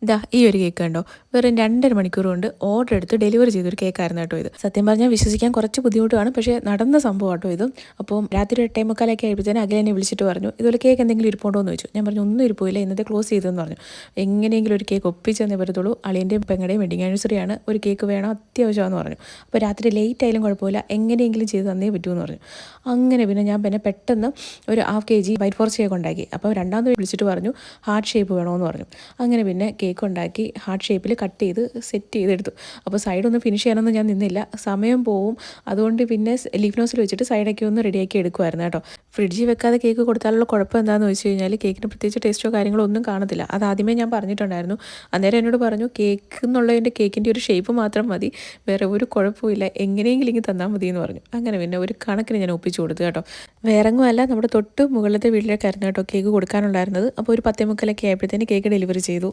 ഇതാ ഈ ഒരു കേക്ക് കണ്ടോ, വെറും 2.5 മണിക്കൂർ കൊണ്ട് ഓർഡർ എടുത്ത് ഡെലിവറി ചെയ്തൊരു കേക്കായിരുന്നു കേട്ടോ ഇത്. സത്യം പറഞ്ഞാൽ വിശ്വസിക്കാൻ കുറച്ച് ബുദ്ധിമുട്ടാണ്, പക്ഷേ നടന്ന സംഭവം കേട്ടോ ഇത്. അപ്പം രാത്രി 8:45 ആയപ്പോഴത്തേനും അഖിൽ എന്നെ വിളിച്ചിട്ട് പറഞ്ഞു, ഇതുപോലെ കേക്ക് എന്തെങ്കിലും ഇരിപ്പുണ്ടോ എന്ന് ചോദിച്ചു. ഞാൻ പറഞ്ഞു ഒന്നും ഇരിപ്പില്ല, ഇന്നത്തെ ക്ലോസ് ചെയ്തെന്ന് പറഞ്ഞു. എങ്ങനെയെങ്കിലും ഒരു കേക്ക് ഒപ്പിച്ച് തന്നേ പറ്റത്തുള്ളൂ, അളിയൻ്റെയും പെങ്ങളുടെയും വെഡിങ് ആനിവേഴ്സറിയാണ്, ഒരു കേക്ക് വേണം അത്യാവശ്യമാണെന്ന് പറഞ്ഞു. അപ്പോൾ രാത്രി ലേറ്റ് ആയാലും കുഴപ്പമില്ല, എങ്ങനെയെങ്കിലും ചെയ്ത് തന്നേ പറ്റുമെന്ന് പറഞ്ഞു. അങ്ങനെ പിന്നെ ഞാൻ പെട്ടെന്ന് ഒരു 1/2 kg വൈറ്റ് ഫോറസ്റ്റ് കേക്ക് ഉണ്ടാക്കി. അപ്പോൾ രണ്ടാമത് വിളിച്ചിട്ട് പറഞ്ഞു ഹാർട്ട് ഷേപ്പ് വേണമെന്ന് പറഞ്ഞു. അങ്ങനെ പിന്നെ കേക്ക് ഉണ്ടാക്കി ഹാർട്ട് ഷേപ്പിൽ കട്ട് ചെയ്ത് സെറ്റ് ചെയ്തെടുത്തു. അപ്പോൾ സൈഡൊന്നും ഫിനിഷ് ചെയ്യാനൊന്നും ഞാൻ നിന്നില്ല, സമയം പോവും. അതുകൊണ്ട് പിന്നെ ലീഫ് നോസിൽ വെച്ചിട്ട് സൈഡൊക്കെ ഒന്ന് റെഡിയാക്കി എടുക്കുമായിരുന്നു കേട്ടോ. ഫ്രിഡ്ജിൽ വെക്കാതെ കേക്ക് കൊടുത്താലുള്ള കുഴപ്പം എന്താണെന്ന് വെച്ച് കഴിഞ്ഞാൽ കേക്കിന് പ്രത്യേകിച്ച് ടേസ്റ്റോ കാര്യങ്ങളോ ഒന്നും കാണത്തില്ല. അത് ആദ്യമേ ഞാൻ പറഞ്ഞിട്ടുണ്ടായിരുന്നു. അന്നേരം എന്നോട് പറഞ്ഞു കേക്ക് എന്നുള്ളതിൻ്റെ കേക്കിൻ്റെ ഒരു ഷേപ്പ് മാത്രം മതി, വേറെ ഒരു കുഴപ്പമില്ല, എങ്ങനെയെങ്കിലും ഇങ്ങനെ തന്നാൽ മതി എന്ന് പറഞ്ഞു. അങ്ങനെ പിന്നെ ഒരു കണക്കിന് ഞാൻ ഒപ്പിച്ചു കൊടുത്തു കേട്ടോ. വേറെങ്ങുമല്ല, നമ്മുടെ തൊട്ട് മുകളിലത്തെ വീട്ടിലേക്കായിരുന്നു കേട്ടോ കേക്ക് കൊടുക്കാനുണ്ടായിരുന്നത്. അപ്പോൾ ഒരു 10:45 ആയപ്പോഴത്തേന് കേക്ക് ഡെലിവറി ചെയ്തു.